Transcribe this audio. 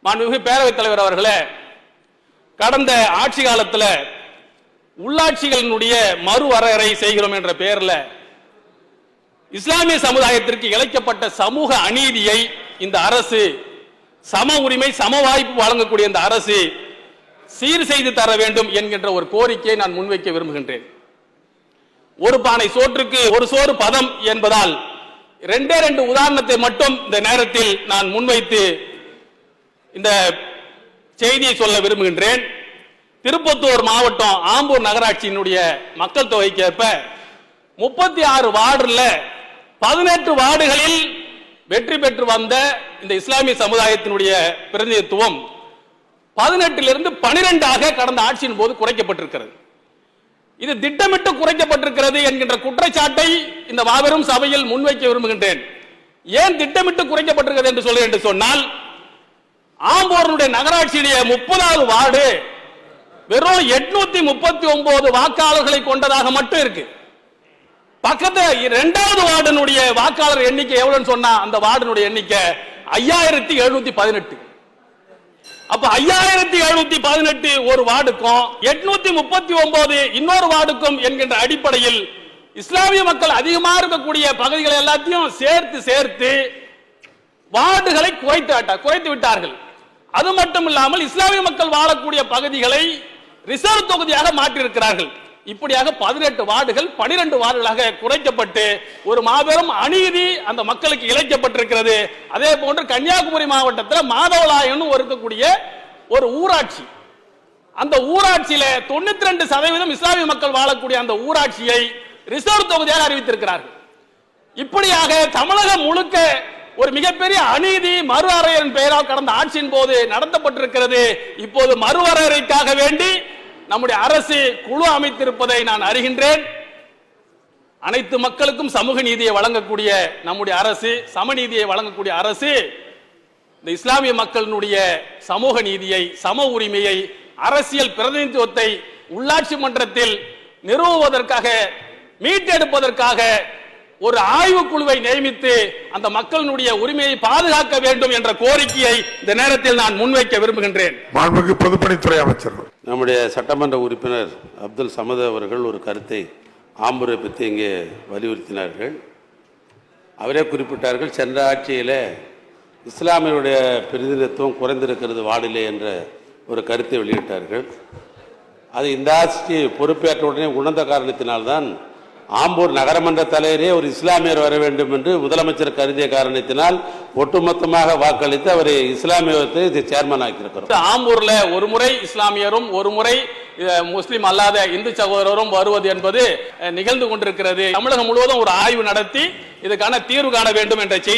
மாண்புமிகு பேரவைத் தலைவர் அவர்களே, கடந்த ஆட்சி காலத்தில் உள்ளாட்சிகளினுடைய மறுவரையறை செய்கிறோம் என்ற பெயரில் இஸ்லாமிய சமுதாயத்திற்கு இழைக்கப்பட்ட சமூக அநீதியை இந்த அரசு, சம உரிமை சம வாய்ப்பு வழங்கக்கூடிய இந்த அரசு சீர் செய்து தர வேண்டும் என்கின்ற ஒரு கோரிக்கையை நான் முன்வைக்க விரும்புகின்றேன். ஒரு பானை சோற்றுக்கு ஒரு சோறு பதம் என்பதால் ரெண்டே ரெண்டு உதாரணத்தை மட்டும் இந்த நேரத்தில் நான் முன்வைத்து இந்த செய்தியை சொல்ல விரும்புகின்றேன். திருப்பத்தூர் மாவட்டம் ஆம்பூர் நகராட்சியினுடைய மக்கள் தொகைக்கு ஏற்ப 36 வார்டுல 18 வார்டுகளில் வெற்றி பெற்று வந்த இந்த இஸ்லாமிய சமுதாயத்தினுடைய பிரதிநிதித்துவம் 18 12 கடந்த ஆட்சியின் போது குறைக்கப்பட்டிருக்கிறது. இது திட்டமிட்டு குறைக்கப்பட்டிருக்கிறது என்கின்ற குற்றச்சாட்டை இந்த மாபெரும் சபையில் முன்வைக்க விரும்புகின்றேன். ஏன் திட்டமிட்டு குறைக்கப்பட்டிருக்கிறது என்று சொல்ல என்று சொன்னால், ஆம்பூருடைய நகராட்சியுடைய 30வது வார்டு வெறும் 839 வாக்காளர்களை கொண்டதாக மட்டும் இருக்கு. பக்கத்து 2வது வார்டினுடைய வாக்காளர் எண்ணிக்கை எவ்வளவுன்னு சொன்னா அந்த வார்டினுடைய எண்ணிக்கை 5718. அப்ப 5718 ஒரு வார்டுக்கும் 839 இன்னொரு வார்டுக்கும் என்கின்ற அடிப்படையில் இஸ்லாமிய மக்கள் அதிகமாக இருக்கக்கூடிய பகுதிகளை எல்லாத்தையும் சேர்த்து வார்டுகளை குறைத்து விட்டார்கள். அது மட்டும் இல்லாமல் இஸ்லாமிய மக்கள் வாழக்கூடிய பகுதிகளை ரிசர்வ் தொகுதியாக மாற்றியிருக்கிறார்கள். இப்படியாக 18 வார்டுகள் 12 வார்டுகளாக குறைக்கப்பட்டு ஒரு மாபெரும் அநீதி அந்த மக்களுக்கு இழைக்கப்பட்டிருக்கிறது. அதே போன்று கன்னியாகுமரி மாவட்டத்தில் மாதவலாயன் இருக்கக்கூடிய ஒரு ஊராட்சி, அந்த ஊராட்சியில 92% இஸ்லாமிய மக்கள் வாழக்கூடிய அந்த ஊராட்சியை ரிசர்வ் தொகுதியாக அறிவித்திருக்கிறார்கள். இப்படியாக தமிழகம் முழுக்க ஒரு மிகப்பெரிய அநீதி மறுவரையறையின் பெயரால் கடந்த ஆட்சியின் போது நடத்தப்பட்டிருக்கிறது. இப்போது மறுவரையறைக்காக வேண்டி நம்முடைய அரசு குழு அமைத்திருப்பதை நான் அறிகின்றேன். அனைத்து மக்களுக்கும் சமூக நீதியை வழங்கக்கூடிய நம்முடைய அரசு, சமநீதியை வழங்கக்கூடிய அரசு, இந்த இஸ்லாமிய மக்களினுடைய சமூக நீதியை, சம உரிமையை, அரசியல் பிரதிநிதித்துவத்தை உள்ளாட்சி மன்றத்தில் நிறுவுவதற்காக, மீட்டெடுப்பதற்காக ஒரு ஆய்வு குழுவை நியமித்து அந்த மக்களினுடைய உரிமையை பாதுகாக்க வேண்டும் என்ற கோரிக்கையை இந்த நேரத்தில் நான் முன்வைக்க விரும்புகின்றேன். மாண்புமிகு பொதுப்பணித்துறை அமைச்சர் நம்முடைய சட்டமன்ற உறுப்பினர் அப்துல் சமது அவர்கள் ஒரு கருத்தை ஆம்பூரை பற்றி இங்கே வலியுறுத்தினார்கள். அவரே குறிப்பிட்டார்கள், சென்ற ஆட்சியில் இஸ்லாமியருடைய பிரதிநிதித்துவம் குறைந்திருக்கிறது வார்டிலே என்ற ஒரு கருத்தை வெளியிட்டார்கள். அது இந்த ஆட்சி பொறுப்பேற்ற உடனே உணர்ந்த காரணத்தினால்தான் ஆம்பூர் நகரமன்ற தலைவரே ஒரு இஸ்லாமியர் வர வேண்டும் என்று முதலமைச்சர் கருதிய காரணத்தினால் ஒட்டுமொத்தமாக வாக்களித்து அவரை இஸ்லாமியத்தை சேர்மன் ஆக்கியிருக்கிறார். ஆம்பூர்ல ஒரு முறை இஸ்லாமியரும் ஒரு முறை முஸ்லிம் அல்லாத இந்து சகோதரரும் வருவது என்பது நிகழ்ந்து கொண்டிருக்கிறது. தமிழகம் முழுவதும் ஒரு ஆய்வு நடத்தி இதுக்கான தீர்வு காண வேண்டும் என்ற செய்தி